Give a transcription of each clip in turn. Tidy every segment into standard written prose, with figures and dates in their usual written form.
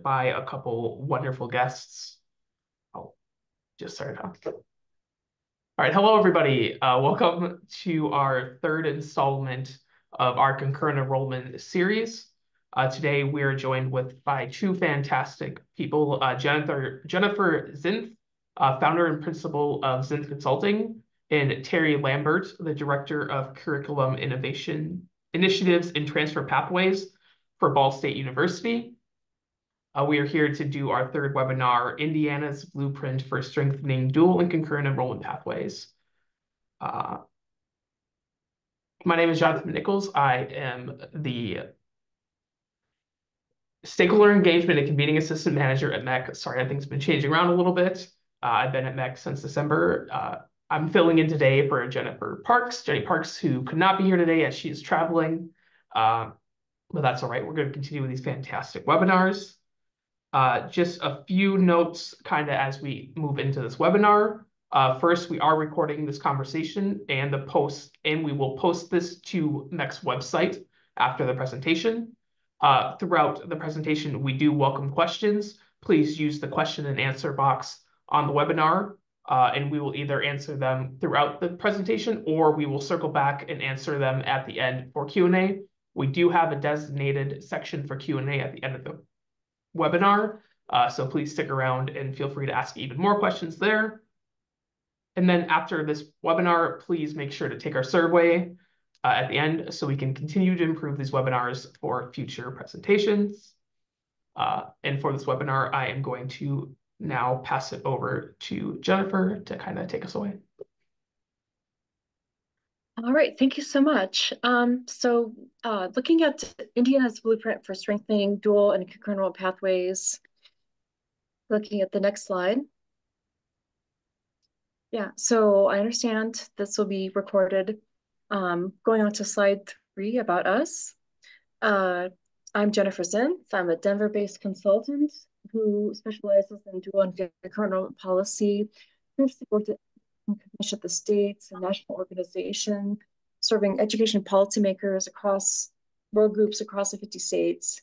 by a couple wonderful guests. I'll just start it off. All right, hello everybody. Welcome to our third installment of our concurrent enrollment series. Today we are joined by two fantastic people, Jennifer Zinth, founder and principal of Zinth Consulting, and Terry Lambert, the director of curriculum innovation initiatives and transfer pathways for Ball State University. We are here to do our third webinar, Indiana's Blueprint for Strengthening Dual and Concurrent Enrollment Pathways. My name is Jonathan Nichols. I am the Stakeholder Engagement and Convening Assistant Manager at MEC. Sorry, I think it's been changing around a little bit. I've been at MEC since December. I'm filling in today for Jenny Parks, who could not be here today as she is traveling. But that's all right. We're going to continue with these fantastic webinars. Just a few notes kind of as we move into this webinar. First, we are recording this conversation and we will post this to MEC's website after the presentation. Throughout the presentation, we do welcome questions. Please use the question and answer box on the webinar, and we will either answer them throughout the presentation or we will circle back and answer them at the end for Q&A. We do have a designated section for Q&A at the end of the webinar, so please stick around and feel free to ask even more questions there. And then after this webinar, please make sure to take our survey at the end so we can continue to improve these webinars for future presentations. And for this webinar, I am going to now pass it over to Jennifer to kind of take us away. All right, thank you so much. Looking at Indiana's Blueprint for Strengthening Dual and Concurrent Enrollment Pathways, looking at the next slide. Yeah, so I understand this will be recorded. Going on to slide 3 about us. I'm Jennifer Zinth. I'm a Denver-based consultant who specializes in dual and concurrent enrollment policy. Previously worked at Commission at the states and national organization, serving education policymakers across world groups across the 50 states,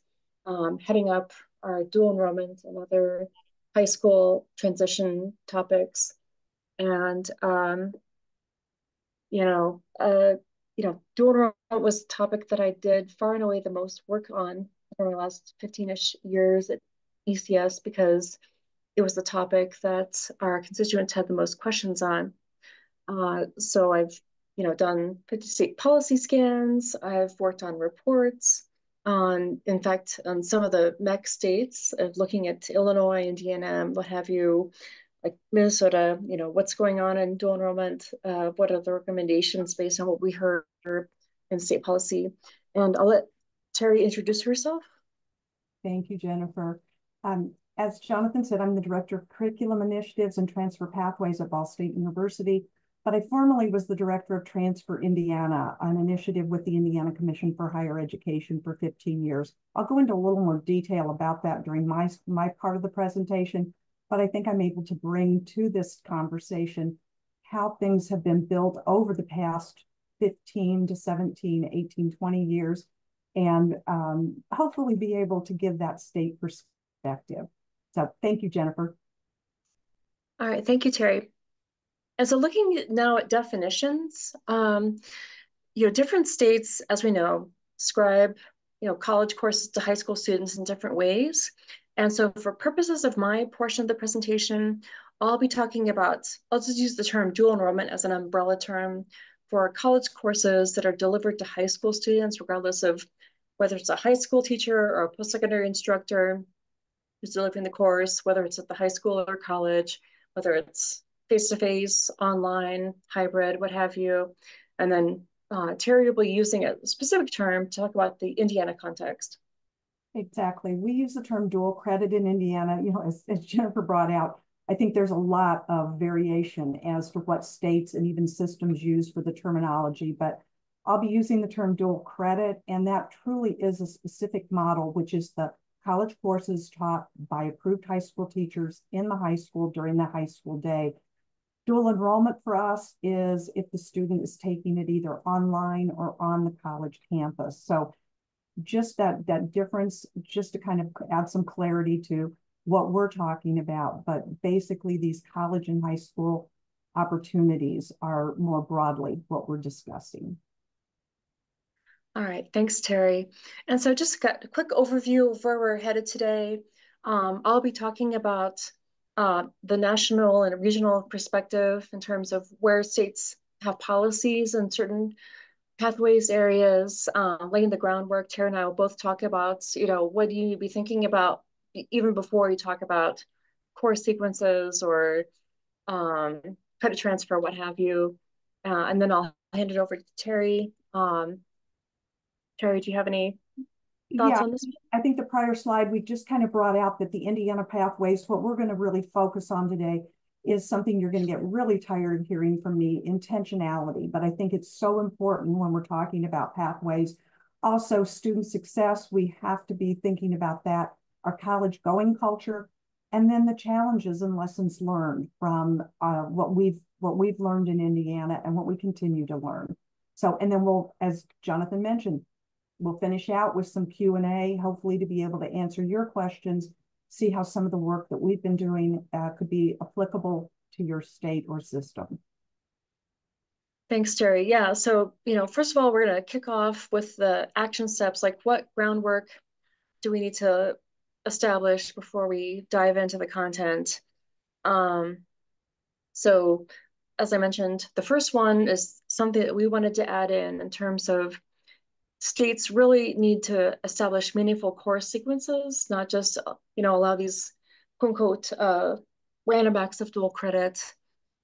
heading up our dual enrollment and other high school transition topics. And dual enrollment was a topic that I did far and away the most work on for the last 15-ish years at ECS because it was the topic that our constituents had the most questions on. So I've, done 50 state policy scans. I've worked on reports on, in fact, on some of the MEC states of looking at Illinois, Indiana, what have you, like Minnesota, what's going on in dual enrollment, what are the recommendations based on what we heard in state policy. And I'll let Terry introduce herself. Thank you, Jennifer. As Jonathan said, I'm the Director of Curriculum Initiatives and Transfer Pathways at Ball State University, but I formerly was the Director of Transfer Indiana, an initiative with the Indiana Commission for Higher Education for 15 years. I'll go into a little more detail about that during my part of the presentation, but I think I'm able to bring to this conversation how things have been built over the past 15 to 17, 18, 20 years, and hopefully be able to give that state perspective. So thank you, Jennifer. All right, thank you, Terry. And so looking now at definitions, different states, as we know, describe, college courses to high school students in different ways. And so for purposes of my portion of the presentation, I'll be talking about, I'll just use the term dual enrollment as an umbrella term for college courses that are delivered to high school students, regardless of whether it's a high school teacher or a post-secondary instructor who's delivering the course, whether it's at the high school or college, whether it's face-to-face, online, hybrid, what have you. And then Terry will be using a specific term to talk about the Indiana context. Exactly. We use the term dual credit in Indiana. As Jennifer brought out, I think there's a lot of variation as to what states and even systems use for the terminology, but I'll be using the term dual credit, and that truly is a specific model, which is the college courses taught by approved high school teachers in the high school during the high school day. Dual enrollment for us is if the student is taking it either online or on the college campus. So just that difference, just to kind of add some clarity to what we're talking about. But basically, these college and high school opportunities are more broadly what we're discussing. All right, thanks, Terry. And so just got a quick overview of where we're headed today. I'll be talking about the national and regional perspective in terms of where states have policies in certain pathways areas, laying the groundwork. Terry and I will both talk about, what do you need to be thinking about even before you talk about course sequences or credit transfer, what have you. And then I'll hand it over to Terry. Terry, do you have any thoughts on this? I think the prior slide, we just kind of brought out that the Indiana pathways, what we're going to really focus on today is something you're going to get really tired of hearing from me, intentionality. But I think it's so important when we're talking about pathways. Also, student success, we have to be thinking about that, our college going culture, and then the challenges and lessons learned from what we've learned in Indiana and what we continue to learn. So, and then we'll, as Jonathan mentioned, we'll finish out with some Q&A, hopefully to be able to answer your questions, see how some of the work that we've been doing could be applicable to your state or system. Thanks, Terry. Yeah, so, first of all, we're going to kick off with the action steps, like what groundwork do we need to establish before we dive into the content. So, as I mentioned, the first one is something that we wanted to add in terms of states really need to establish meaningful course sequences, not just, allow these quote unquote random acts of dual credit,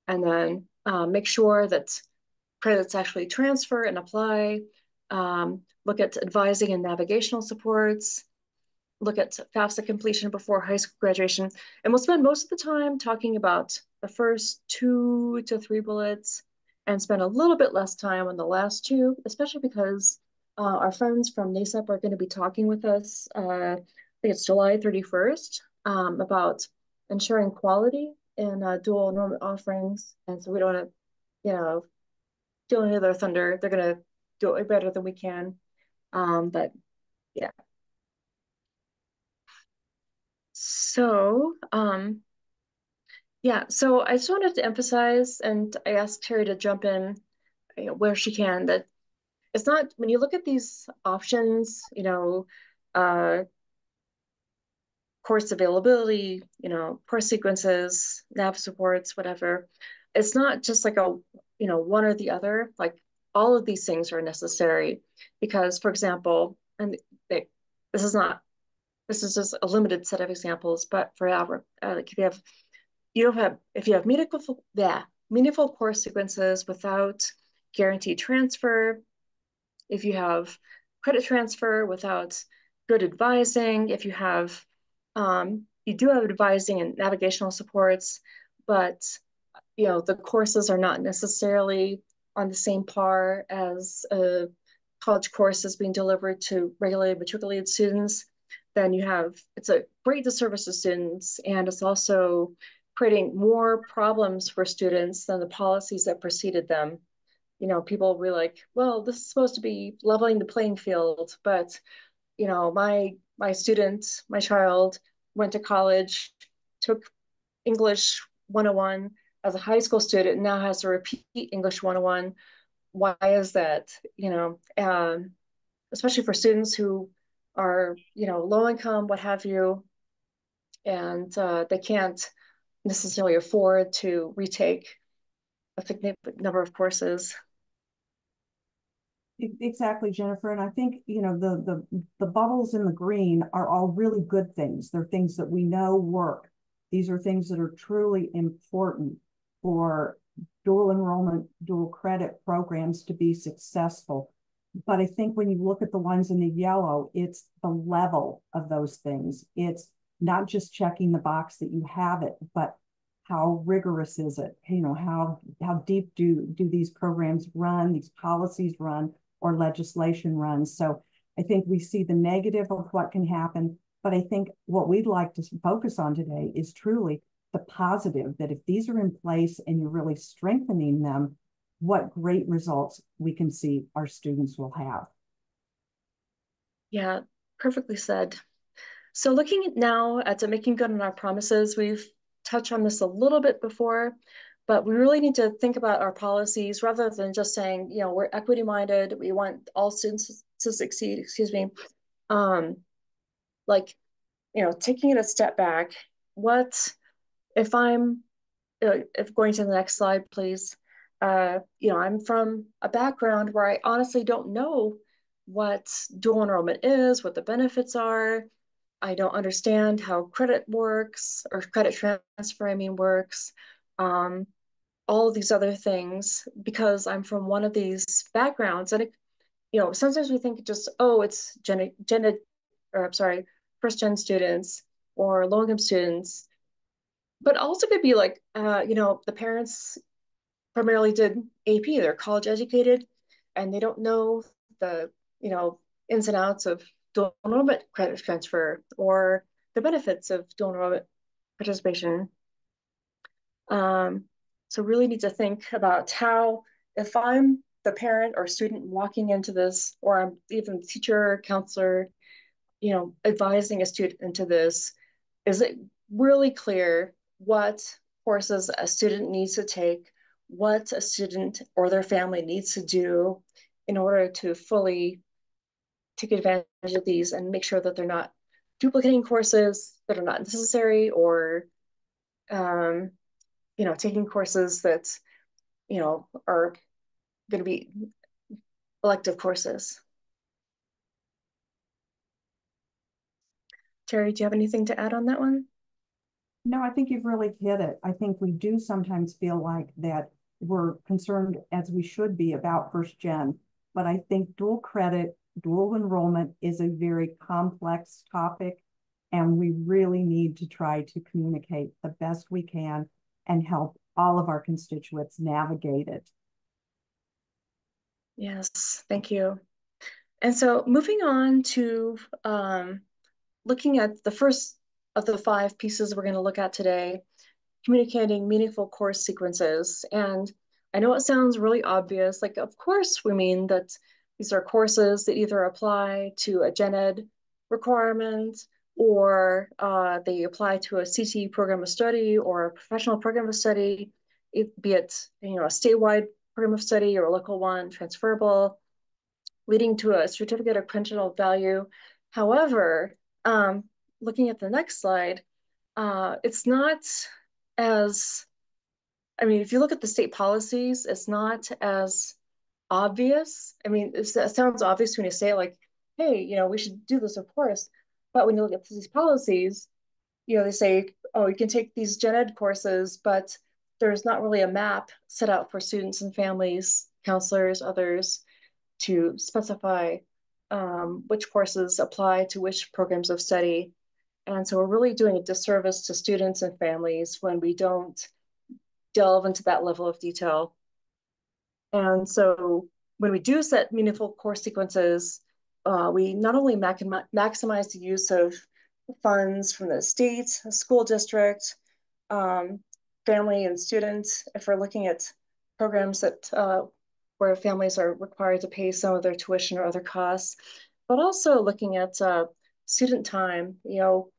and then make sure that credits actually transfer and apply, look at advising and navigational supports, look at FAFSA completion before high school graduation. And we'll spend most of the time talking about the first 2 to 3 bullets and spend a little bit less time on the last 2, especially because our friends from NASEP are going to be talking with us, I think it's July 31st, about ensuring quality in dual enrollment offerings. And so we don't want to, steal any of their thunder. They're going to do it better than we can. But yeah. So, so I just wanted to emphasize, and I asked Terry to jump in where she can, that it's not, when you look at these options, course availability, course sequences, nav supports, whatever, it's not just like a, one or the other. Like, all of these things are necessary because, for example, and this is just a limited set of examples, but for like if you have meaningful course sequences without guaranteed transfer, if you have credit transfer without good advising, if you have you do have advising and navigational supports, but the courses are not necessarily on the same par as a college courses being delivered to regulated matriculated students, then it's a great disservice to students, and it's also creating more problems for students than the policies that preceded them. People were like, well, this is supposed to be leveling the playing field, but my child went to college, took English 101 as a high school student, and now has to repeat English 101. Why is that? Especially for students who are, low income, what have you, and they can't necessarily afford to retake a significant number of courses. Exactly, Jennifer. And I think, the bubbles in the green are all really good things. They're things that we know work. These are things that are truly important for dual enrollment, dual credit programs to be successful. But I think when you look at the ones in the yellow, it's the level of those things. It's not just checking the box that you have it, but how rigorous is it? How deep do these programs run, these policies run, or legislation runs? So I think we see the negative of what can happen, but I think what we'd like to focus on today is truly the positive, that if these are in place and you're really strengthening them, what great results we can see our students will have. Yeah, perfectly said. So looking now at making good on our promises, we've touched on this a little bit before, but we really need to think about our policies rather than just saying, you know, we're equity minded, we want all students to succeed, excuse me. Um, like, you know, taking it a step back, what if if going to the next slide, please. You know, I'm from a background where I honestly don't know what dual enrollment is, what the benefits are. I don't understand how credit works or credit transfer, I mean, works. Um, all of these other things because I'm from one of these backgrounds. And, you know, sometimes we think just, oh, it's or I'm sorry, first gen students or low income students, but also could be like, you know, the parents primarily did AP, they're college educated, and they don't know the, you know, ins and outs of dual enrollment credit transfer or the benefits of dual enrollment participation. So really need to think about how, if I'm the parent or student walking into this, or I'm even teacher, counselor, you know, advising a student into this, is it really clear what courses a student needs to take, what a student or their family needs to do in order to fully take advantage of these and make sure that they're not duplicating courses that are not necessary or um, you know, taking courses that, you know, are going to be elective courses. Terry, do you have anything to add on that one? No, I think you've really hit it. I think we do sometimes feel like that we're concerned, as we should be, about first gen. But I think dual credit, dual enrollment is a very complex topic. And we really need to try to communicate the best we can and help all of our constituents navigate it. Yes, thank you. And so moving on to looking at the first of the 5 pieces we're going to look at today, communicating meaningful course sequences. And I know it sounds really obvious, like of course we mean that these are courses that either apply to a gen ed requirement or they apply to a CTE program of study or a professional program of study, be it, you know, a statewide program of study or a local one, transferable, leading to a certificate of credential value. However, looking at the next slide, it's not as, I mean, if you look at the state policies, it's not as obvious. I mean, it sounds obvious when you say it, like, hey, you know, we should do this, of course. But when you look at these policies, you know, they say, oh, you can take these gen ed courses, but there's not really a map set out for students and families, counselors, others to specify which courses apply to which programs of study. And so we're really doing a disservice to students and families when we don't delve into that level of detail. And so when we do set meaningful course sequences, we not only maximize the use of funds from the state, school district, um, family and students, if we're looking at programs that where families are required to pay some of their tuition or other costs, but also looking at student time. You know,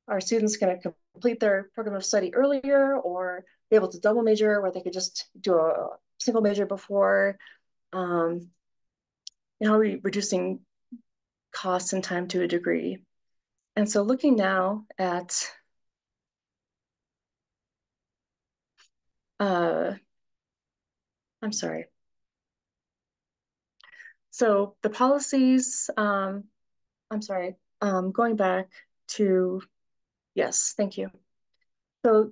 are students going to complete their program of study earlier or be able to double major where they could just do a single major before? Um, and how are we reducing costs and time to a degree? And so looking now at I'm sorry. So the policies, I'm sorry, going back to, yes, thank you. So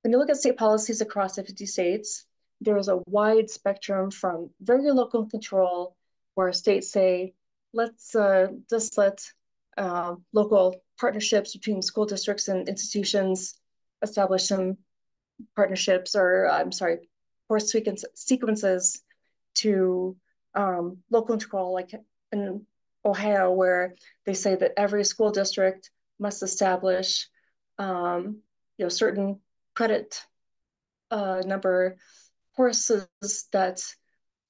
when you look at state policies across the 50 states, there's a wide spectrum from very local control, where states say, let's just let local partnerships between school districts and institutions establish some partnerships, or I'm sorry, course sequences to local control, like in Ohio, where they say that every school district must establish, you know, certain credit number courses that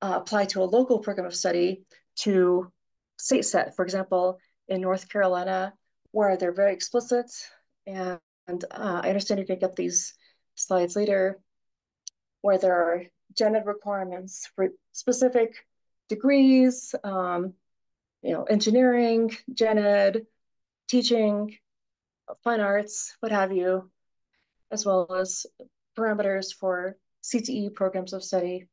apply to a local program of study to state set. For example, in North Carolina, where they're very explicit. And I understand you're going to get these slides later, where there are gen ed requirements for specific degrees, engineering, gen ed, teaching, fine arts, what have you, as well as parameters for CTE programs of study.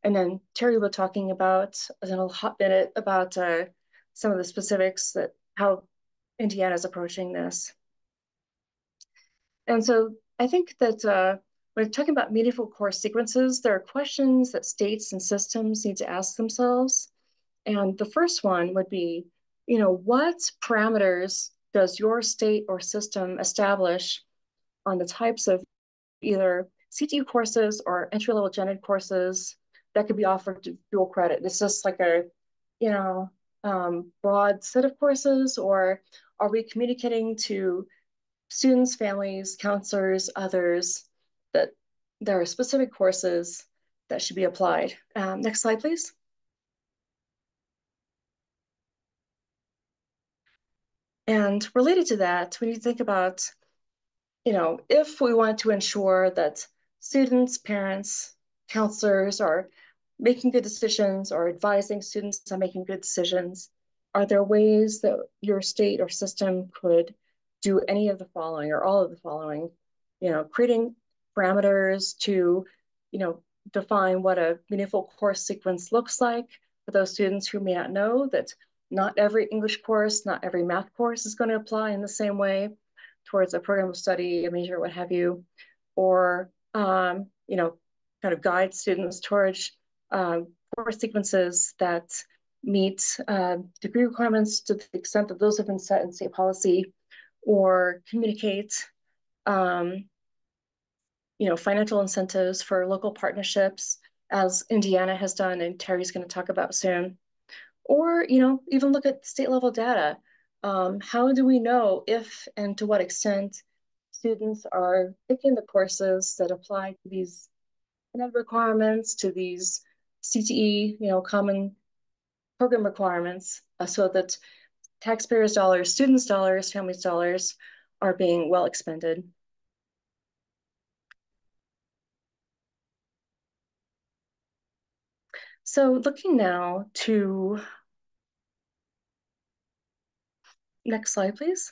And then Terry will be talking about, in a hot minute, about some of the specifics that how Indiana is approaching this. And so I think that when we're talking about meaningful course sequences, there are questions that states and systems need to ask themselves. And the first one would be, what parameters does your state or system establish on the types of either CTU courses or entry-level gen ed courses that could be offered to dual credit? It's just like a, broad set of courses, or are we communicating to students, families, counselors, others, that there are specific courses that should be applied? Next slide, please. And related to that, when you think about, if we want to ensure that students, parents, counselors are making good decisions or advising students on making good decisions, are there ways that your state or system could do any of the following or all of the following? Creating parameters to, define what a meaningful course sequence looks like for those students who may not know that not every English course, not every math course is going to apply in the same way towards a program of study, a major, what have you, or, kind of guide students towards course sequences that meet degree requirements to the extent that those have been set in state policy, or communicate, financial incentives for local partnerships, as Indiana has done and Terry's going to talk about soon. Or, even look at state level data. How do we know if and to what extent students are taking the courses that apply to these requirements, to these CTE, common program requirements, so that taxpayers' dollars, students' dollars, families' dollars are being well expended? So looking now to, next slide, please.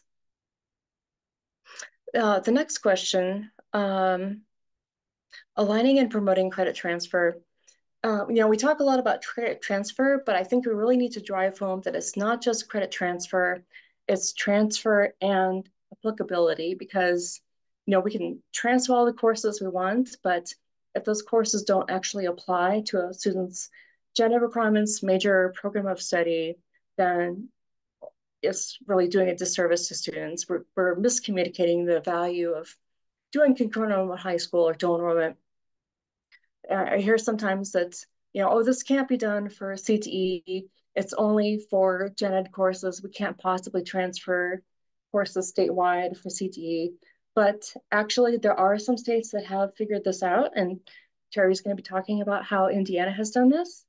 The next question, aligning and promoting credit transfer. We talk a lot about credit transfer, but I think we really need to drive home that it's not just credit transfer, it's transfer and applicability, because, we can transfer all the courses we want, but if those courses don't actually apply to a student's gen ed requirements, major program of study, then it's really doing a disservice to students. We're miscommunicating the value of doing concurrent enrollment high school or dual enrollment. I hear sometimes that, oh, this can't be done for CTE. It's only for gen ed courses. We can't possibly transfer courses statewide for CTE. But actually, there are some states that have figured this out, and Terry's going to be talking about how Indiana has done this.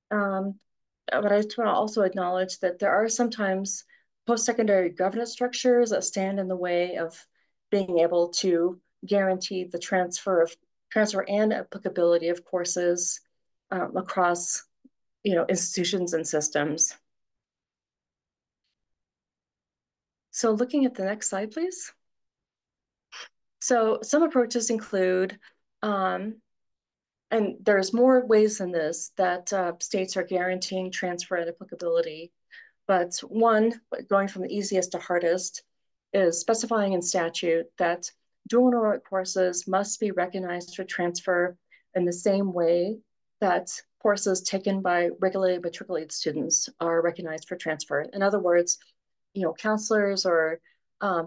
But I just want to also acknowledge that there are sometimes post-secondary governance structures that stand in the way of being able to guarantee the transfer and applicability of courses across, institutions and systems. So looking at the next slide, please. So some approaches include, and there's more ways than this that states are guaranteeing transfer and applicability. But one, going from the easiest to hardest, is specifying in statute that dual enrollment courses must be recognized for transfer in the same way that courses taken by regulated matriculated students are recognized for transfer. In other words, counselors or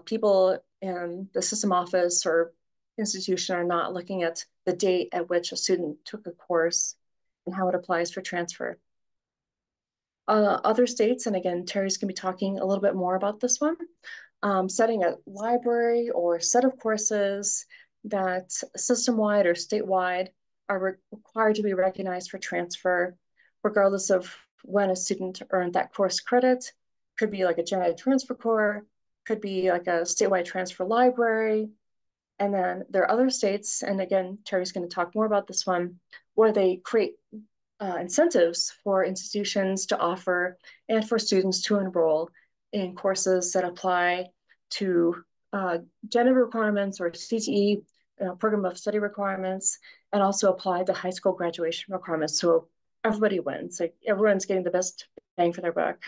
people in the system office or institution are not looking at the date at which a student took a course and how it applies for transfer. Other states, and again, Terry's going to be talking a little bit more about this one, setting a library or set of courses that system-wide or statewide are required to be recognized for transfer, regardless of when a student earned that course credit, could be like a gen ed transfer corps, could be like a statewide transfer library. And then there are other states, and again, Terry's going to talk more about this one, where they create incentives for institutions to offer and for students to enroll in courses that apply to gen ed requirements or CTE, program of study requirements, and also apply the high school graduation requirements. So everybody wins. Like everyone's getting the best bang for their buck.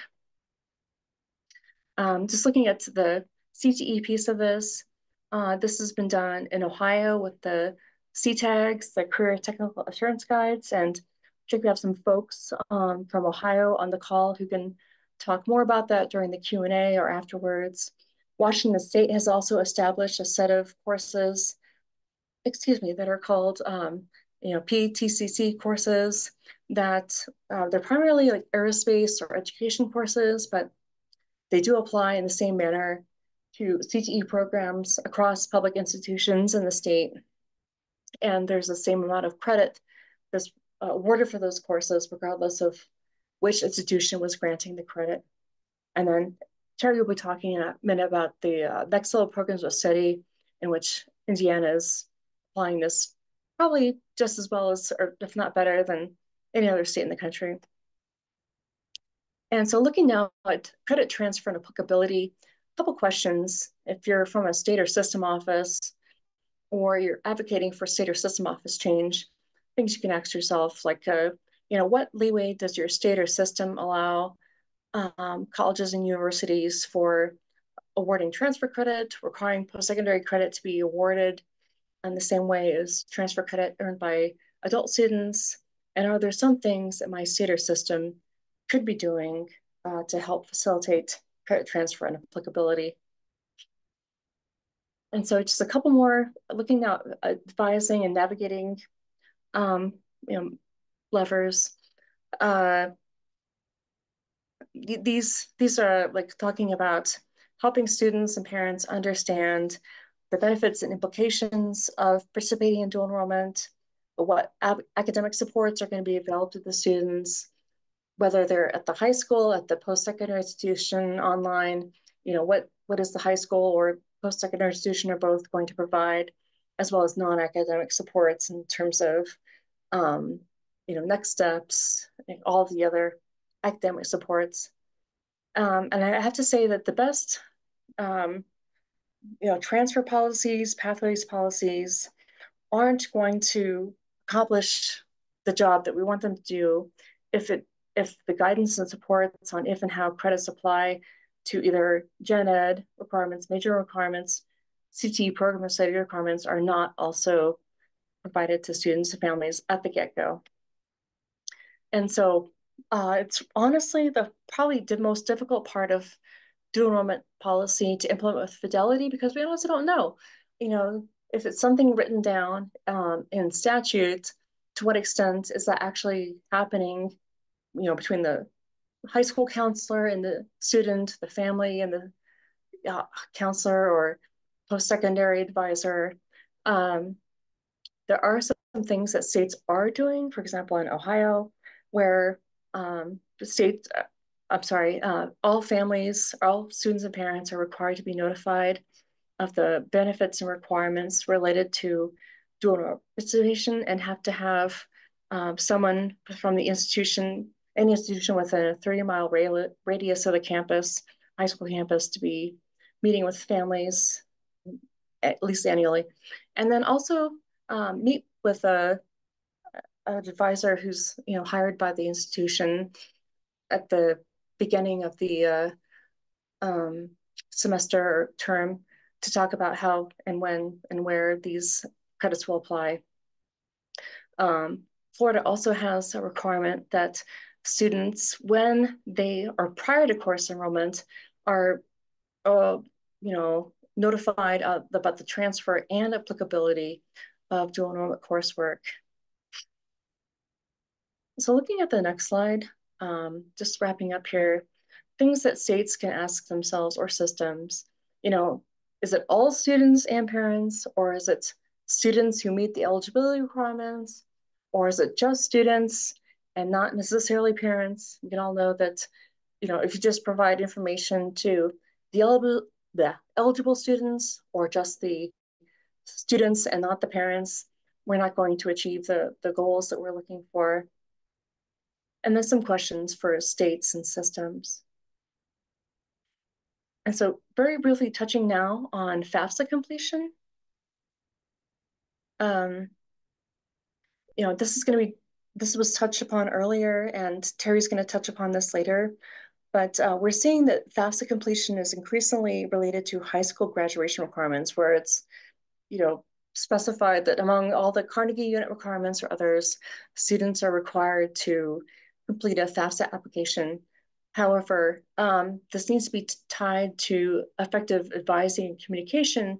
Just looking at the CTE piece of this, this has been done in Ohio with the CTAGs, the Career Technical Assurance Guides, and I think we have some folks from Ohio on the call who can talk more about that during the Q&A or afterwards. Washington State has also established a set of courses, that are called PTCC courses that they're primarily like aerospace or education courses, but they do apply in the same manner to CTE programs across public institutions in the state. And there's the same amount of credit that's awarded for those courses, regardless of which institution was granting the credit. And then Terry will be talking in a minute about the next level programs of study, in which Indiana is applying this probably just as well as, or if not better than any other state in the country. And so looking now at credit transfer and applicability, a couple questions. If you're from a state or system office, or you're advocating for state or system office change, things you can ask yourself, like, what leeway does your state or system allow colleges and universities for awarding transfer credit, requiring post-secondary credit to be awarded in the same way as transfer credit earned by adult students? And are there some things that my state or system could be doing to help facilitate credit transfer and applicability? And so just a couple more, looking at advising and navigating levers. These are like talking about helping students and parents understand the benefits and implications of participating in dual enrollment, what academic supports are going to be available to the students, whether they're at the high school, at the post-secondary institution, online, what is the high school or post-secondary institution are both going to provide, as well as non-academic supports in terms of, next steps, all of the other academic supports. And I have to say that the best, transfer policies, pathways policies aren't going to accomplish the job that we want them to do if the guidance and supports on if and how credits apply to either gen ed requirements, major requirements, CTE program of study requirements are not also provided to students and families at the get-go. And so it's honestly probably the most difficult part of dual enrollment policy to implement with fidelity, because we also don't know, if it's something written down in statute, to what extent is that actually happening, between the high school counselor and the student, the family and the counselor or post-secondary advisor. There are some things that states are doing, for example, in Ohio, where the state, all families, all students and parents are required to be notified of the benefits and requirements related to dual participation, and have to have someone from the institution, any institution within a 30-mile radius of the campus, high school campus, to be meeting with families at least annually. And then also meet with an advisor who's hired by the institution at the beginning of the semester or term to talk about how and when and where these credits will apply. Florida also has a requirement that students, when they are prior to course enrollment, are notified about the transfer and applicability of dual enrollment coursework. So looking at the next slide, just wrapping up here, things that states can ask themselves, or systems, is it all students and parents, or is it students who meet the eligibility requirements, or is it just students and not necessarily parents? You can all know that if you just provide information to the eligible students or just the students and not the parents, we're not going to achieve the goals that we're looking for. And then some questions for states and systems. And so very briefly touching now on FAFSA completion. This was touched upon earlier, and Terry's going to touch upon this later, but we're seeing that FAFSA completion is increasingly related to high school graduation requirements, where it's, specified that among all the Carnegie unit requirements or others, students are required to complete a FAFSA application. However, this needs to be tied to effective advising and communication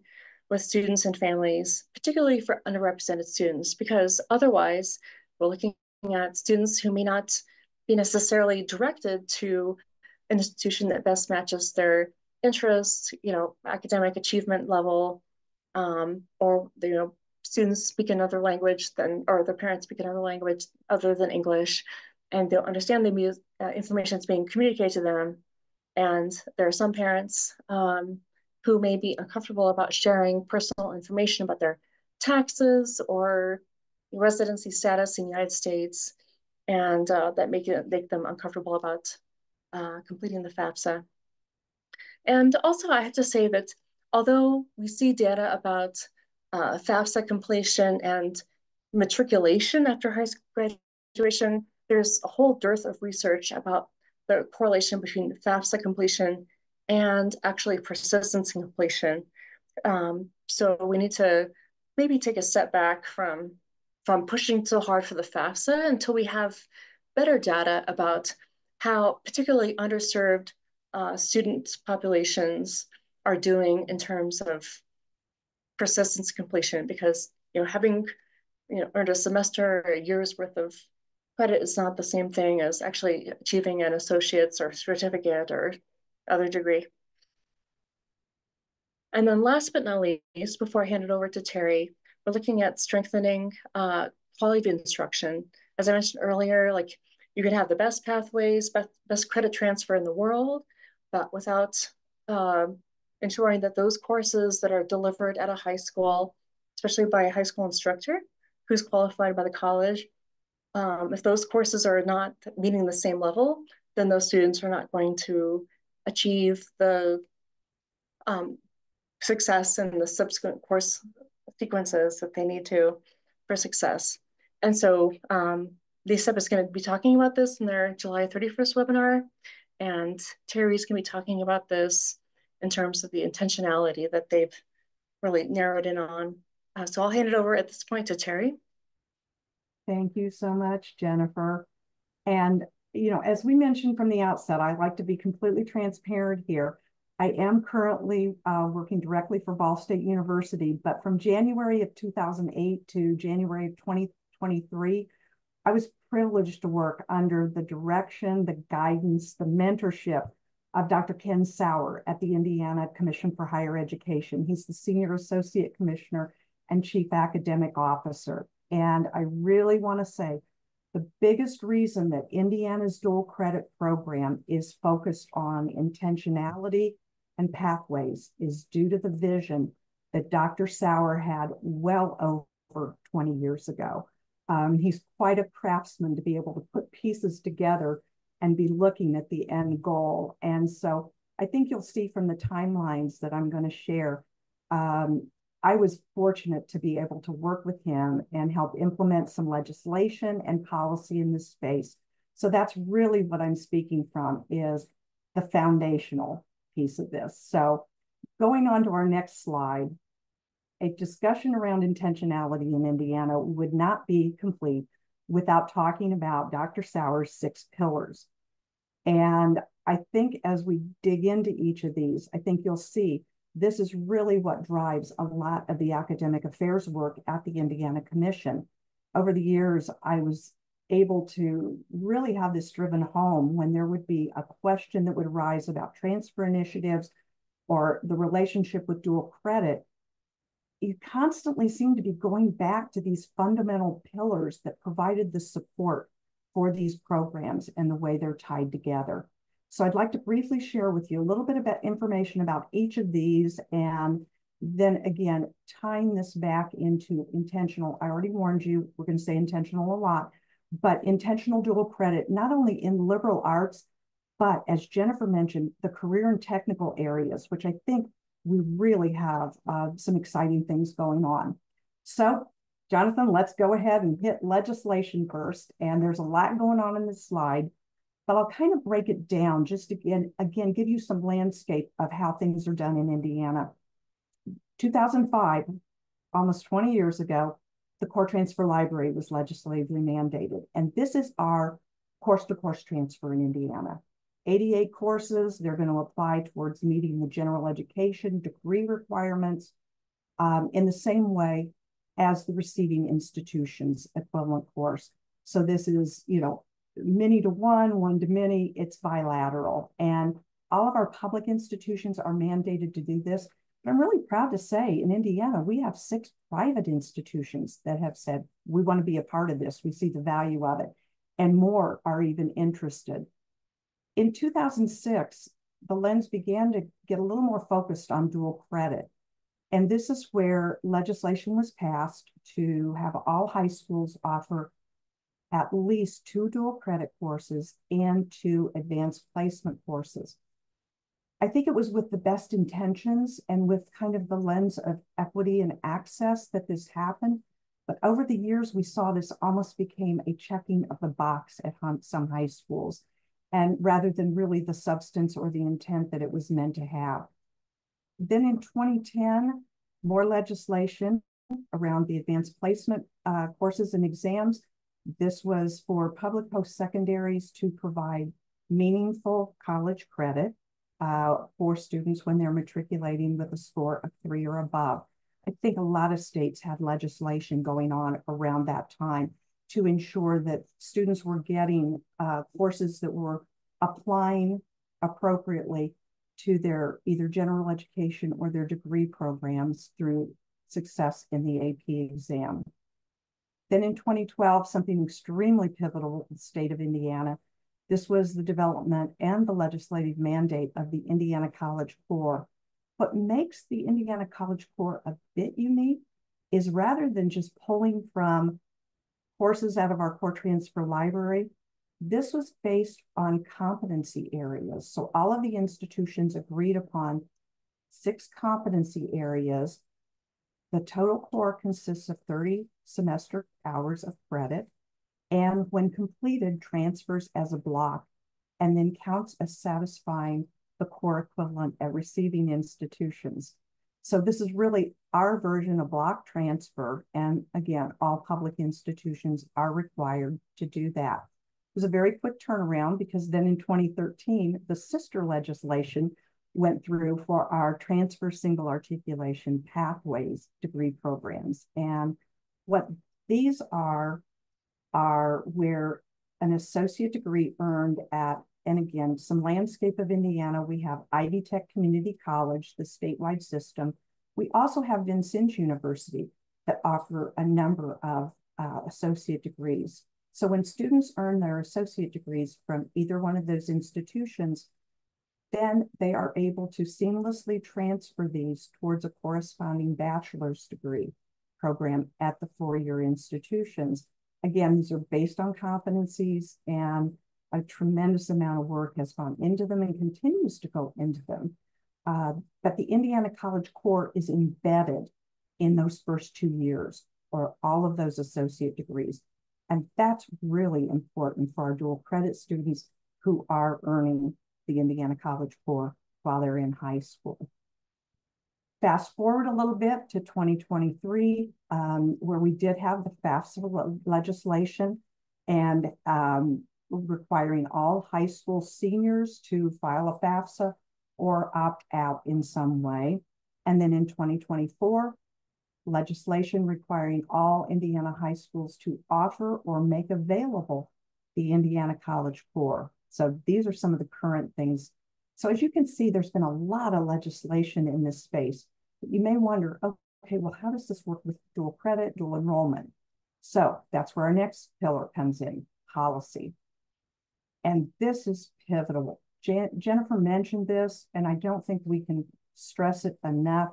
with students and families, particularly for underrepresented students, because otherwise we're looking at students who may not be necessarily directed to an institution that best matches their interests, academic achievement level, or students speak another language or their parents speak another language other than English, and they'll understand the information that's being communicated to them. And there are some parents who may be uncomfortable about sharing personal information about their taxes or residency status in the United States, and that make them uncomfortable about completing the FAFSA. And also, I have to say that although we see data about FAFSA completion and matriculation after high school graduation, there's a whole dearth of research about the correlation between FAFSA completion and actually persistence and completion. So we need to maybe take a step back from pushing so hard for the FAFSA until we have better data about how particularly underserved student populations are doing in terms of persistence completion, because having earned a semester or a year's worth of credit is not the same thing as actually achieving an associate's or certificate or other degree. And then last but not least, before I hand it over to Terry, we're looking at strengthening quality of instruction. As I mentioned earlier, like you can have the best pathways, best credit transfer in the world, but without ensuring that those courses that are delivered at a high school, especially by a high school instructor who's qualified by the college, if those courses are not meeting the same level, then those students are not going to achieve the success in the subsequent course sequences that they need to for success. And so Lisa is going to be talking about this in their July 31st webinar, and Terry's going to be talking about this in terms of the intentionality that they've really narrowed in on. So I'll hand it over at this point to Terry. Thank you so much, Jennifer. And, as we mentioned from the outset, I like to be completely transparent here. I am currently working directly for Ball State University, but from January of 2008 to January of 2023, I was privileged to work under the direction, the guidance, the mentorship of Dr. Ken Sauer at the Indiana Commission for Higher Education. He's the Senior Associate Commissioner and Chief Academic Officer. And I really want to say the biggest reason that Indiana's dual credit program is focused on intentionality and pathways is due to the vision that Dr. Sauer had well over 20 years ago. He's quite a craftsman to be able to put pieces together and be looking at the end goal. And so I think you'll see from the timelines that I'm going to share, I was fortunate to be able to work with him and help implement some legislation and policy in this space. So that's really what I'm speaking from, is the foundational piece of this. So going on to our next slide, a discussion around intentionality in Indiana would not be complete without talking about Dr. Sauer's 6 pillars. And I think as we dig into each of these, I think you'll see this is really what drives a lot of the academic affairs work at the Indiana Commission. Over the years, I was able to really have this driven home when there would be a question that would arise about transfer initiatives or the relationship with dual credit. You constantly seem to be going back to these fundamental pillars that provided the support for these programs and the way they're tied together. So I'd like to briefly share with you a little bit about information about each of these, and then again, tying this back into intentional. I already warned you, we're going to say intentional a lot, but intentional dual credit, not only in liberal arts, but as Jennifer mentioned, the career and technical areas, which I think we really have some exciting things going on. So Jonathan, let's go ahead and hit legislation first. And there's a lot going on in this slide, but I'll kind of break it down just again, give you some landscape of how things are done in Indiana. 2005, almost 20 years ago, the core transfer library was legislatively mandated. And this is our course-to-course transfer in Indiana. 88 courses, they're going to apply towards meeting the general education degree requirements in the same way as the receiving institution's equivalent course. So this is, many to one, one to many, it's bilateral. And all of our public institutions are mandated to do this. But I'm really proud to say in Indiana, we have 6 private institutions that have said, we want to be a part of this. We see the value of it. And more are even interested. In 2006, the lens began to get a little more focused on dual credit. And this is where legislation was passed to have all high schools offer at least 2 dual credit courses and 2 advanced placement courses. I think it was with the best intentions and with kind of the lens of equity and access that this happened. But over the years, we saw this almost became a checking of the box at some high schools, and rather than really the substance or the intent that it was meant to have. Then in 2010, more legislation around the advanced placement courses and exams. This was for public post-secondaries to provide meaningful college credit for students when they're matriculating with a score of 3 or above. I think a lot of states had legislation going on around that time to ensure that students were getting courses that were applying appropriately to their either general education or their degree programs through success in the AP exam. Then in 2012, something extremely pivotal in the state of Indiana. This was the development and the legislative mandate of the Indiana College Core. What makes the Indiana College Core a bit unique is rather than just pulling from courses out of our core transfer library, this was based on competency areas. So all of the institutions agreed upon 6 competency areas. The total core consists of 30 semester hours of credit, and when completed, transfers as a block, and then counts as satisfying the core equivalent at receiving institutions. So this is really our version of block transfer. And again, all public institutions are required to do that. It was a very quick turnaround because then in 2013, the sister legislation went through for our transfer single articulation pathways degree programs. And what these are where an associate degree earned at, and again, some landscape of Indiana, we have Ivy Tech Community College, the statewide system. We also have Vincennes University that offer a number of associate degrees. So when students earn their associate degrees from either one of those institutions, then they are able to seamlessly transfer these towards a corresponding bachelor's degree program at the 4-year institutions. Again, these are based on competencies, and a tremendous amount of work has gone into them and continues to go into them. But the Indiana College Core is embedded in those first 2 years or all of those associate degrees. And that's really important for our dual credit students who are earning the Indiana College Core while they're in high school. Fast forward a little bit to 2023, where we did have the FAFSA legislation and requiring all high school seniors to file a FAFSA or opt out in some way. And then in 2024, legislation requiring all Indiana high schools to offer or make available the Indiana College Core. So these are some of the current things. So as you can see, there's been a lot of legislation in this space. But you may wonder, okay, well, how does this work with dual credit, dual enrollment? So that's where our next pillar comes in, policy. And this is pivotal, Jennifer mentioned this, and I don't think we can stress it enough.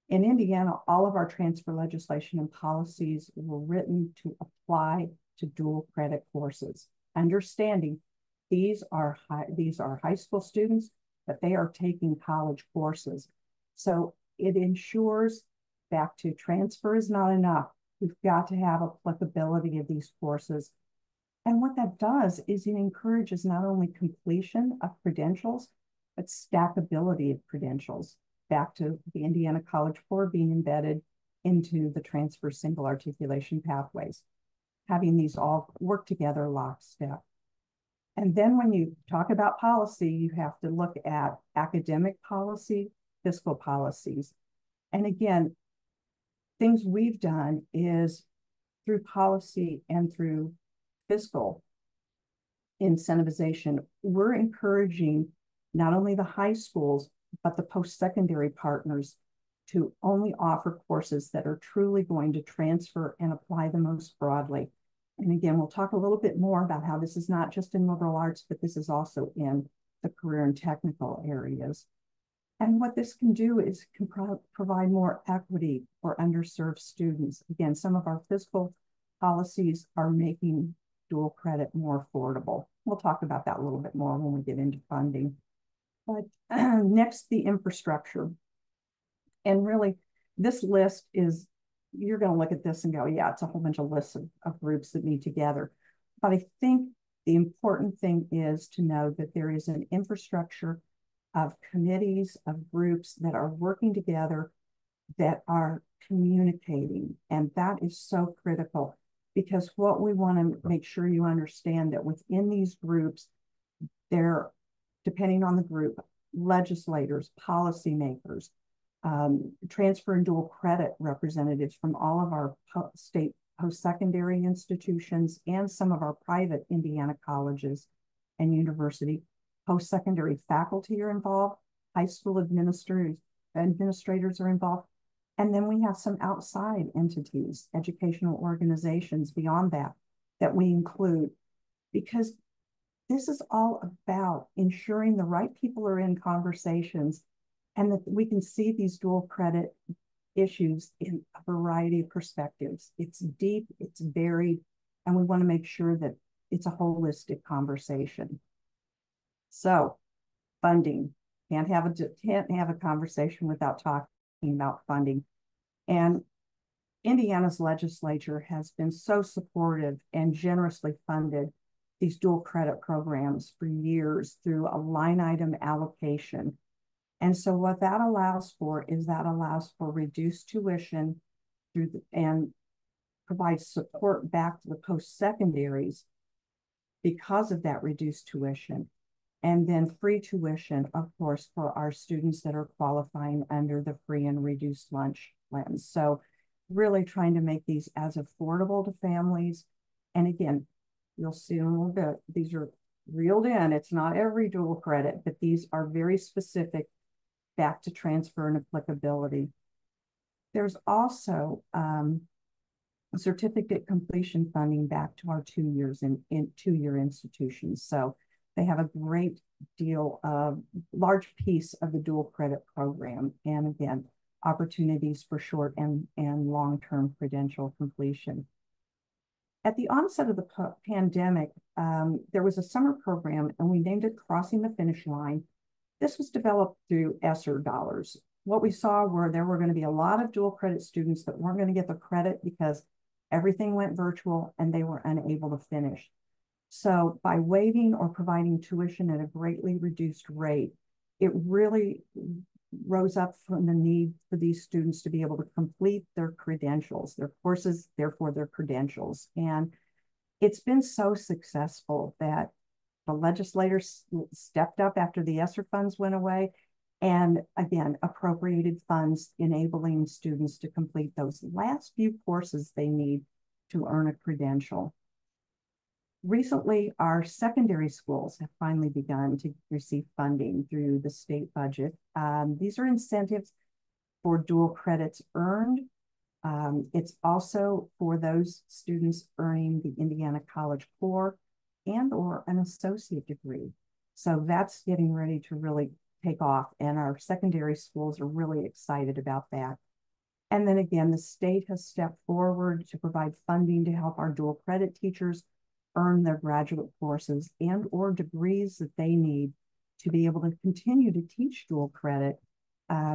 In Indiana, all of our transfer legislation and policies were written to apply to dual credit courses, understanding these are high school students, but they are taking college courses. So it ensures, back to transfer is not enough. We've got to have applicability of these courses. And what that does is it encourages not only completion of credentials, but stackability of credentials, back to the Indiana College Core being embedded into the transfer single articulation pathways, having these all work together lockstep. And then when you talk about policy, you have to look at academic policy, fiscal policies. And again, things we've done is through policy and through fiscal incentivization, we're encouraging not only the high schools, but the post-secondary partners to only offer courses that are truly going to transfer and apply the most broadly. And again, we'll talk a little bit more about how this is not just in liberal arts, but this is also in the career and technical areas. And what this can do is can provide more equity for underserved students. Again, some of our fiscal policies are making dual credit more affordable. We'll talk about that a little bit more when we get into funding. But next, the infrastructure. And really, this list is, you're going to look at this and go, yeah, it's a whole bunch of lists of groups that meet together. But I think the important thing is to know that there is an infrastructure of committees, of groups that are working together, that are communicating. And that is so critical, because what we want to make sure you understand that within these groups, they're, depending on the group, legislators, policymakers, transfer and dual credit representatives from all of our state post-secondary institutions and some of our private Indiana colleges and university. Post-secondary faculty are involved, high school administrators are involved, and then we have some outside entities, educational organizations beyond that, that we include, because this is all about ensuring the right people are in conversations and that we can see these dual credit issues in a variety of perspectives. It's deep, it's varied, and we want to make sure that it's a holistic conversation. So, funding. Can't have a conversation without talking about funding. And Indiana's legislature has been so supportive and generously funded these dual credit programs for years through a line item allocation. And so what that allows for is that allows for reduced tuition and provides support back to the post-secondaries because of that reduced tuition. And then free tuition, of course, for our students that are qualifying under the free and reduced lunch lens. So really trying to make these as affordable to families. And again, you'll see in a little bit, these are reeled in. It's not every dual credit, but these are very specific back to transfer and applicability. There's also certificate completion funding back to our 2 years in 2-year institutions. So they have a great deal of large piece of the dual credit program. And again, opportunities for short and long-term credential completion. At the onset of the pandemic, there was a summer program and we named it Crossing the Finish Line. This was developed through ESSER dollars. What we saw were there were going to be a lot of dual credit students that weren't going to get the credit because everything went virtual and they were unable to finish. So by waiving or providing tuition at a greatly reduced rate, it really rose up from the need for these students to be able to complete their credentials, their courses, therefore their credentials. And it's been so successful that the legislators stepped up after the ESSER funds went away and again, appropriated funds enabling students to complete those last few courses they need to earn a credential. Recently, our secondary schools have finally begun to receive funding through the state budget. These are incentives for dual credits earned. It's also for those students earning the Indiana College Core and or an associate degree. So that's getting ready to really take off, and our secondary schools are really excited about that. And then again, the state has stepped forward to provide funding to help our dual credit teachers earn their graduate courses and or degrees that they need to be able to continue to teach dual credit.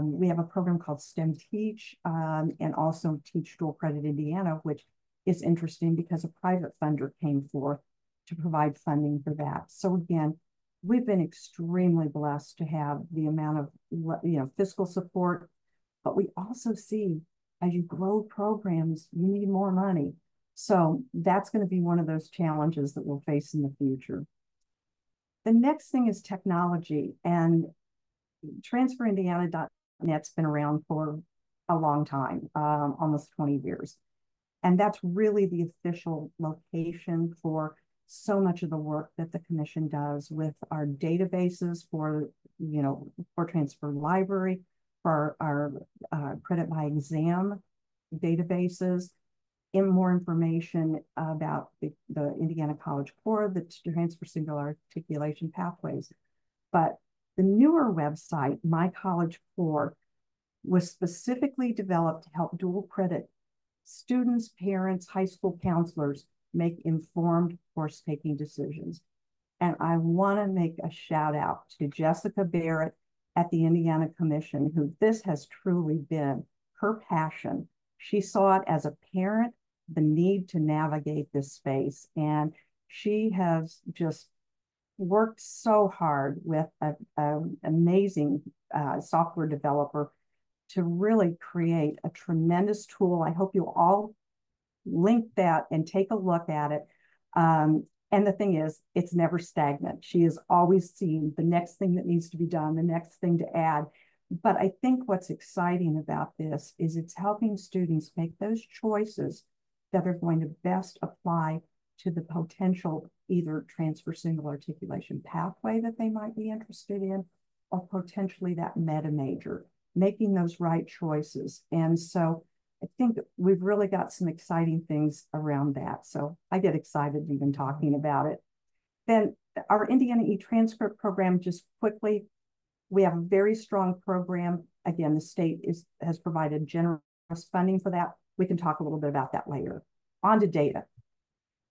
We have a program called STEM Teach, and also Teach Dual Credit Indiana, which is interesting because a private funder came forth to provide funding for that. So again, we've been extremely blessed to have the amount of fiscal support, but we also see as you grow programs, you need more money. So that's going to be one of those challenges that we'll face in the future. The next thing is technology, and transferindiana.net's been around for a long time, almost 20 years. And that's really the official location for so much of the work that the commission does with our databases for transfer library, for our credit by exam databases, and more information about the Indiana College Core, the transfer singular articulation pathways. But the newer website, My College Core, was specifically developed to help dual credit students, parents, high school counselors make informed course-taking decisions. And I want to make a shout out to Jessica Barrett at the Indiana Commission, who this has truly been her passion. She saw it as a parent, the need to navigate this space. And she has just worked so hard with an amazing software developer to really create a tremendous tool. I hope you all link that and take a look at it. And the thing is, it's never stagnant. She is always seeing the next thing that needs to be done, the next thing to add. But I think what's exciting about this is it's helping students make those choices that are going to best apply to the potential either transfer single articulation pathway that they might be interested in, or potentially that meta major, making those right choices. And so I think we've really got some exciting things around that. So I get excited even talking about it. Then our Indiana e-transcript program, just quickly, we have a very strong program. Again, the state has provided generous funding for that. We can talk a little bit about that later. On to data.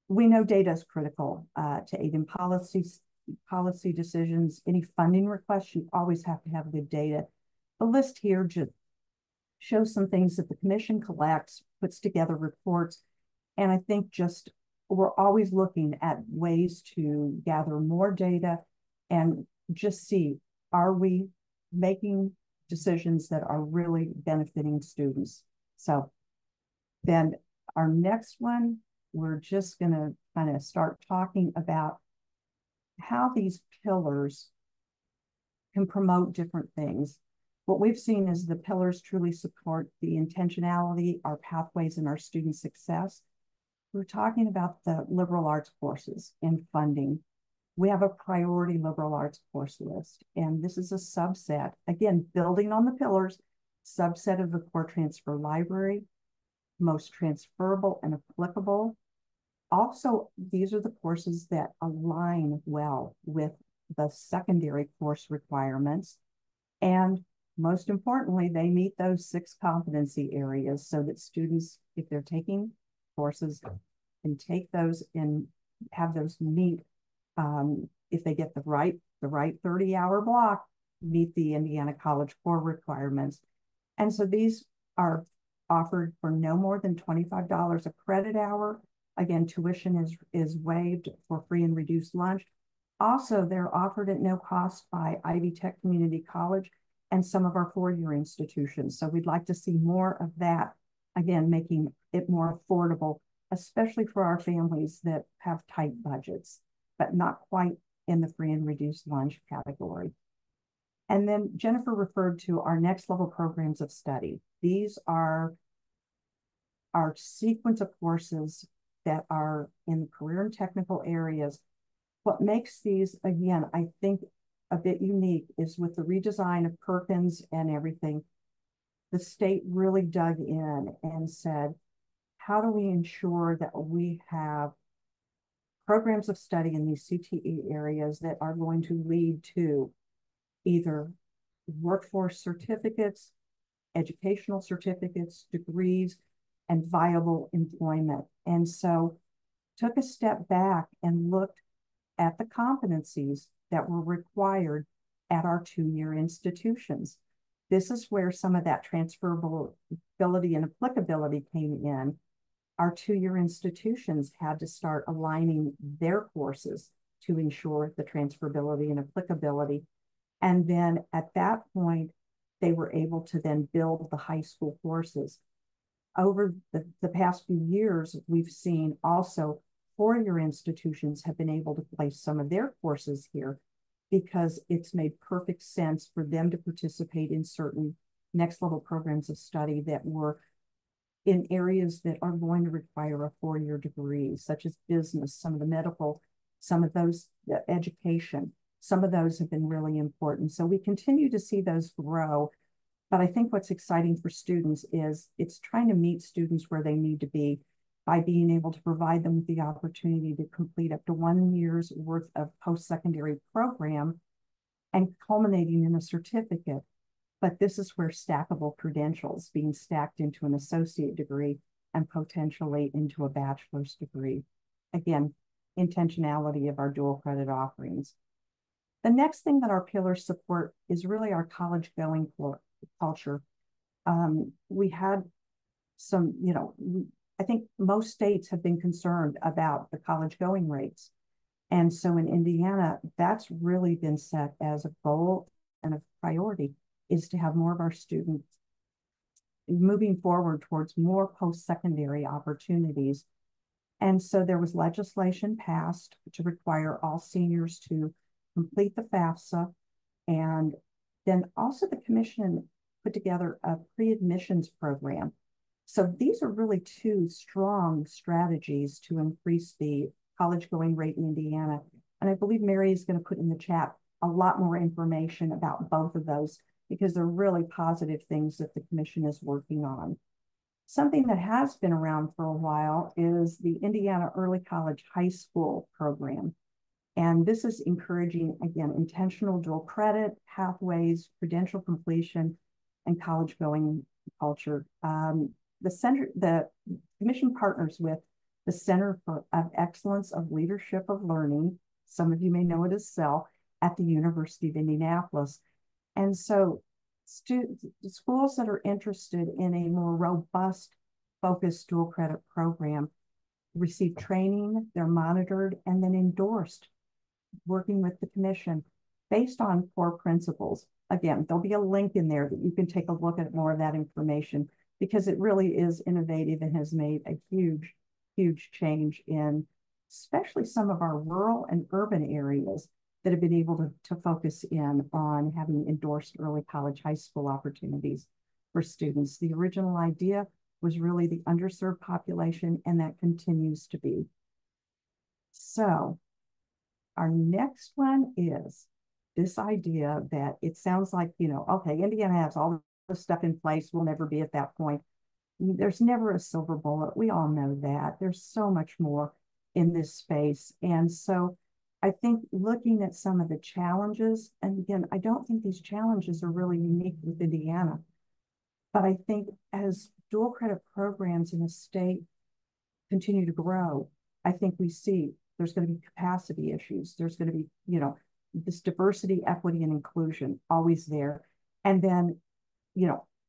We know data is critical to aid in policy decisions. Any funding requests, you always have to have good data. The list here just shows some things that the commission collects, puts together reports, and I think just we're always looking at ways to gather more data and just see, are we making decisions that are really benefiting students? So then our next one, we're just going to kind of start talking about how these pillars can promote different things. What we've seen is the pillars truly support the intentionality, our pathways, and our student success. We're talking about the liberal arts courses and funding. We have a priority liberal arts course list, and this is a subset, again, building on the pillars, subset of the core transfer library, most transferable and applicable. Also, these are the courses that align well with the secondary course requirements. And most importantly, they meet those 6 competency areas so that students, if they're taking courses, can take those and have those meet, if they get the right 30-hour block, meet the Indiana College Core requirements. And so these are offered for no more than $25 a credit hour. Again, tuition is waived for free and reduced lunch. Also, they're offered at no cost by Ivy Tech Community College and some of our 4-year institutions. So we'd like to see more of that, again, making it more affordable, especially for our families that have tight budgets, but not quite in the free and reduced lunch category. And then Jennifer referred to our next level programs of study. These are our sequence of courses that are in the career and technical areas. What makes these, again, I think a bit unique is with the redesign of Perkins and everything, the state really dug in and said, how do we ensure that we have programs of study in these CTE areas that are going to lead to either workforce certificates, educational certificates, degrees, and viable employment. And so took a step back and looked at the competencies that were required at our two-year institutions. This is where some of that transferability and applicability came in. Our two-year institutions had to start aligning their courses to ensure the transferability and applicability. And then at that point, they were able to then build the high school courses. Over the past few years, we've seen also four-year institutions have been able to place some of their courses here because it's made perfect sense for them to participate in certain next level programs of study that were in areas that are going to require a four-year degree, such as business, some of the medical, some of those education. Some of those have been really important. So we continue to see those grow. But I think what's exciting for students is it's trying to meet students where they need to be by being able to provide them with the opportunity to complete up to 1 year's worth of post-secondary program and culminating in a certificate. But this is where stackable credentials being stacked into an associate degree and potentially into a bachelor's degree. Again, intentionality of our dual credit offerings. The next thing that our pillars support is really our college going culture. We had some, I think most states have been concerned about the college going rates. And so in Indiana, that's really been set as a goal and a priority, is to have more of our students moving forward towards more post-secondary opportunities. And so there was legislation passed to require all seniors to complete the FAFSA. And then also the commission put together a pre-admissions program. So these are really two strong strategies to increase the college going rate in Indiana. And I believe Mary is going to put in the chat a lot more information about both of those because they're really positive things that the commission is working on. Something that has been around for a while is the Indiana Early College High School program. And this is encouraging, again, intentional dual credit, pathways, credential completion, and college going culture. The commission partners with the Center of Excellence of Leadership of Learning, some of you may know it as CEL, at the University of Indianapolis. And so schools that are interested in a more robust, focused dual credit program receive training, they're monitored, and then endorsed, working with the commission based on core principles. Again, there'll be a link in there that you can take a look at more of that information because it really is innovative and has made a huge, huge change in especially some of our rural and urban areas that have been able to focus in on having endorsed early college high school opportunities for students. The original idea was really the underserved population, and that continues to be. So our next one is this idea that it sounds like, okay, Indiana has all the stuff in place. We'll never be at that point. There's never a silver bullet. We all know that. There's so much more in this space. And so I think looking at some of the challenges, and again, I don't think these challenges are really unique with Indiana, but I think as dual credit programs in the state continue to grow, I think we see there's going to be capacity issues. There's going to be, this diversity, equity, and inclusion always there. And then,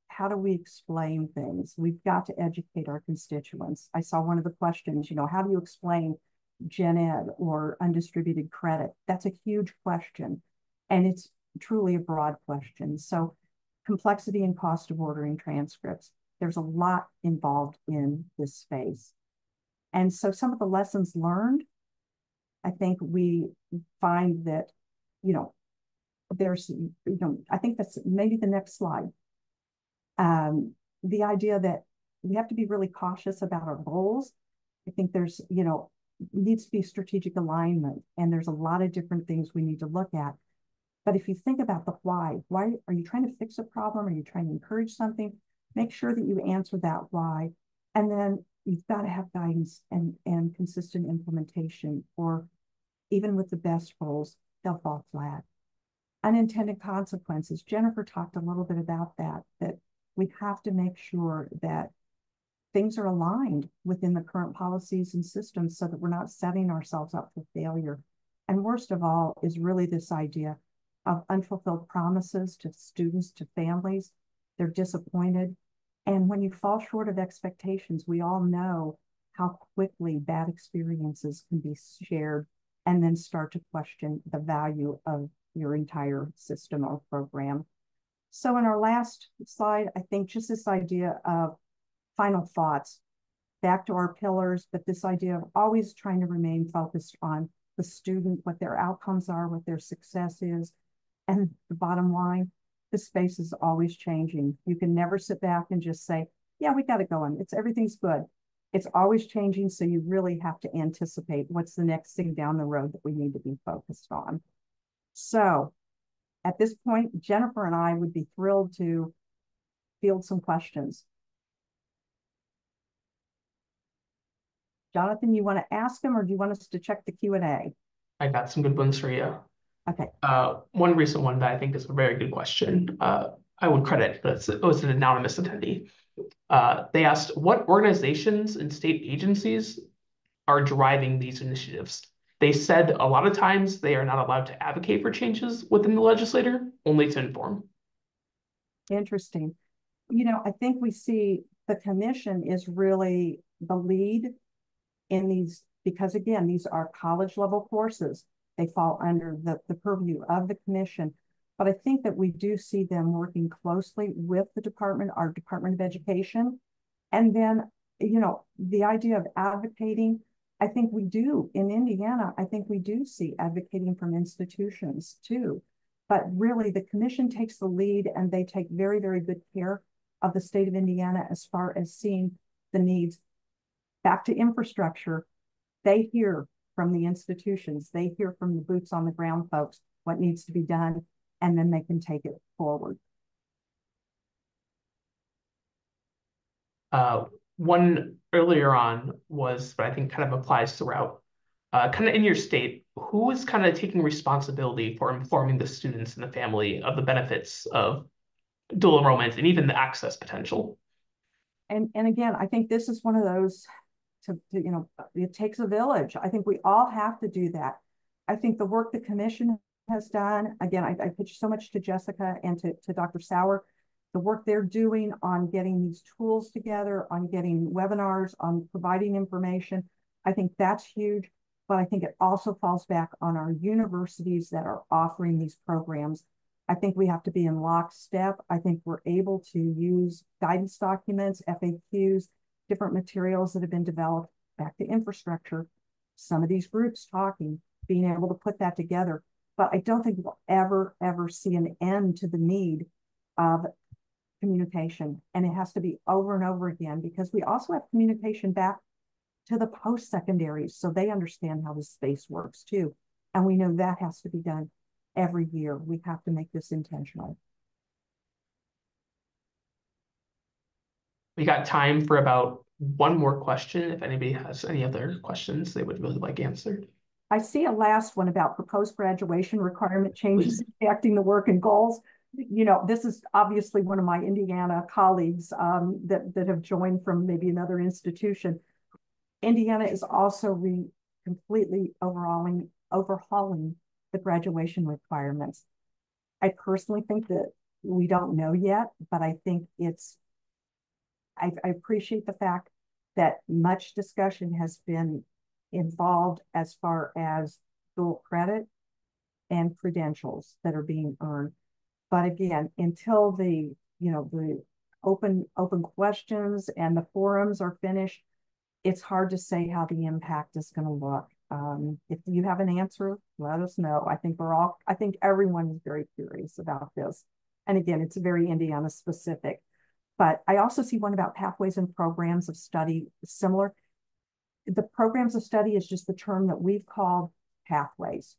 how do we explain things? We've got to educate our constituents. I saw one of the questions, how do you explain gen ed or undistributed credit? That's a huge question. And it's truly a broad question. So complexity and cost of ordering transcripts. There's a lot involved in this space. And so some of the lessons learned, I think we find that, there's, I think that's maybe the next slide. The idea that we have to be really cautious about our goals. I think there's, needs to be strategic alignment, and there's a lot of different things we need to look at. But if you think about the why are you trying to fix a problem? Are you trying to encourage something? Make sure that you answer that why. And then you've got to have guidance and consistent implementation, or even with the best goals, they'll fall flat. Unintended consequences. Jennifer talked a little bit about that we have to make sure that things are aligned within the current policies and systems so that we're not setting ourselves up for failure. And worst of all is really this idea of unfulfilled promises to students, to families. They're disappointed. And when you fall short of expectations, we all know how quickly bad experiences can be shared and then start to question the value of your entire system or program. So in our last slide, I think just this idea of final thoughts, back to our pillars, but this idea of always trying to remain focused on the student, what their outcomes are, what their success is. And the bottom line, the space is always changing. You can never sit back and just say, yeah, we got it going. Everything's good. It's always changing. So you really have to anticipate what's the next thing down the road that we need to be focused on. So at this point, Jennifer and I would be thrilled to field some questions. Jonathan, you want to ask them, or do you want us to check the Q&A? I got some good ones for you. Okay. One recent one that I think is a very good question. I would credit, but it was an anonymous attendee. They asked, what organizations and state agencies are driving these initiatives? They said a lot of times they are not allowed to advocate for changes within the legislature, only to inform. Interesting. I think we see the commission is really the lead in these, because again, these are college level courses. They fall under the purview of the commission. But I think that we do see them working closely with the department, our Department of Education. And then, the idea of advocating, I think we do in Indiana, I think we do see advocating from institutions too. But really the commission takes the lead, and they take very, very good care of the state of Indiana as far as seeing the needs. Back to infrastructure, they hear from the institutions, they hear from the boots on the ground folks what needs to be done, and then they can take it forward. One earlier on was, but I think kind of applies throughout, kind of in your state, who is kind of taking responsibility for informing the students and the family of the benefits of dual enrollment and even the access potential? And again, I think this is one of those it takes a village. I think we all have to do that. I think the work the commission has done, again, I pitch so much to Jessica and to Dr. Sauer, the work they're doing on getting these tools together, on getting webinars, on providing information. I think that's huge, but I think it also falls back on our universities that are offering these programs. I think we have to be in lockstep. I think we're able to use guidance documents, FAQs, different materials that have been developed, back to infrastructure, some of these groups talking, being able to put that together. But I don't think we'll ever see an end to the need of communication. And it has to be over and over again, because we also have communication back to the post-secondaries so they understand how the space works too. And we know that has to be done every year. We have to make this intentional. We got time for about one more question. If anybody has any other questions they would really like answered. I see a last one about proposed graduation requirement changes impacting the work and goals. This is obviously one of my Indiana colleagues that have joined from maybe another institution. Indiana is also completely overhauling the graduation requirements. I personally think that we don't know yet, but I think I appreciate the fact that much discussion has been involved as far as dual credit and credentials that are being earned. But again, until the open questions and the forums are finished, it's hard to say how the impact is going to look. If you have an answer, let us know. I think everyone is very curious about this. And again, it's very Indiana specific. But I also see one about pathways and programs of study similar. The programs of study is just the term that we've called pathways.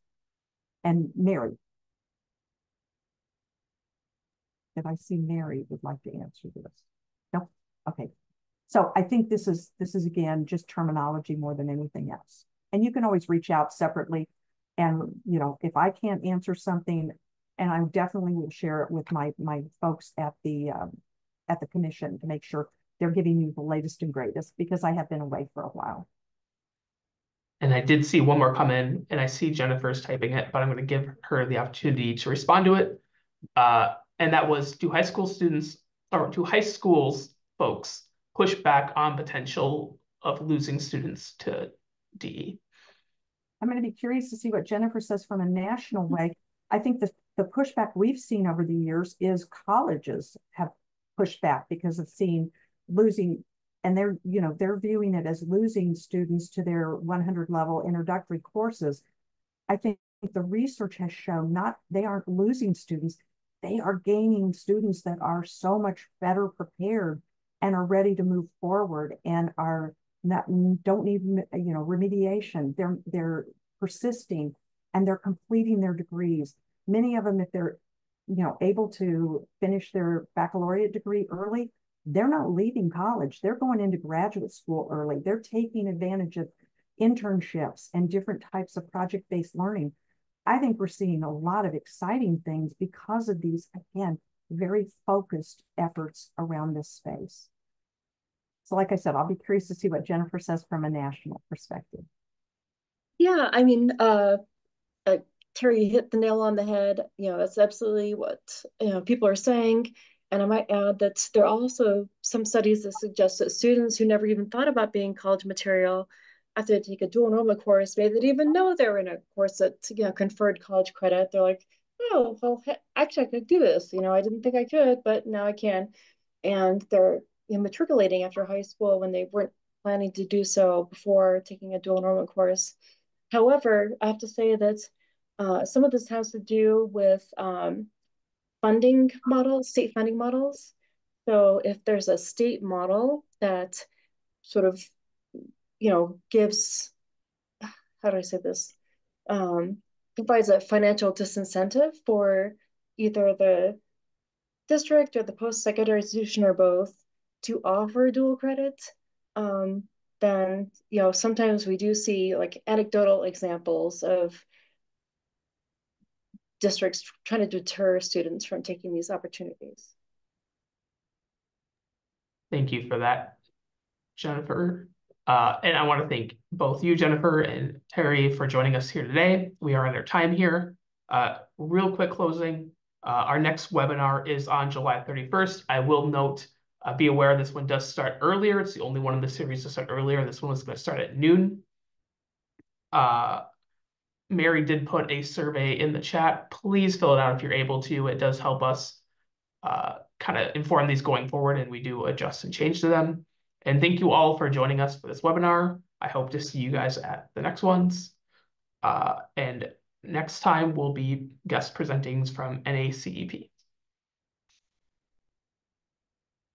And Mary. Did I see Mary would like to answer this? No? Okay. So I think this is again just terminology more than anything else. And you can always reach out separately. And if I can't answer something, and I definitely will share it with my folks at the commission to make sure they're giving you the latest and greatest, because I have been away for a while. And I did see one more come in, and I see Jennifer's typing it, but I'm going to give her the opportunity to respond to it. And that was, do high schools folks push back on potential of losing students to DE? I'm going to be curious to see what Jennifer says from a national way. I think the pushback we've seen over the years is colleges have pushed back because of seeing losing, and they're viewing it as losing students to their 100 level introductory courses. I think the research has shown they aren't losing students, they are gaining students that are so much better prepared and are ready to move forward and don't need remediation. They're persisting and they're completing their degrees. Many of them, if they're able to finish their baccalaureate degree early, they're not leaving college. They're going into graduate school early. They're taking advantage of internships and different types of project-based learning. I think we're seeing a lot of exciting things because of these, again, very focused efforts around this space. So like I said, I'll be curious to see what Jennifer says from a national perspective. Yeah, I mean, Terry hit the nail on the head. That's absolutely what people are saying. And I might add that there are also some studies that suggest that students who never even thought about being college material, after they take a dual enrollment course, maybe they didn't even know they were in a course that conferred college credit. They're like, oh, well, actually, I could do this. I didn't think I could, but now I can. And they're matriculating after high school when they weren't planning to do so before taking a dual enrollment course. However, I have to say that some of this has to do with funding models, state funding models. So if there's a state model that sort of, gives, how do I say this, provides a financial disincentive for either the district or the post-secondary institution or both to offer dual credit, then sometimes we do see like anecdotal examples of districts trying to deter students from taking these opportunities. Thank you for that, Jennifer. And I want to thank both you, Jennifer, and Terry for joining us here today. We are under time here. Real quick closing. Our next webinar is on July 31st. I will note, be aware this one does start earlier. It's the only one in the series to start earlier. This one is going to start at noon. Mary did put a survey in the chat. Please fill it out if you're able to. It does help us kind of inform these going forward, and we do adjust and change to them. And thank you all for joining us for this webinar. I hope to see you guys at the next ones. And next time will be guest presentings from NACEP.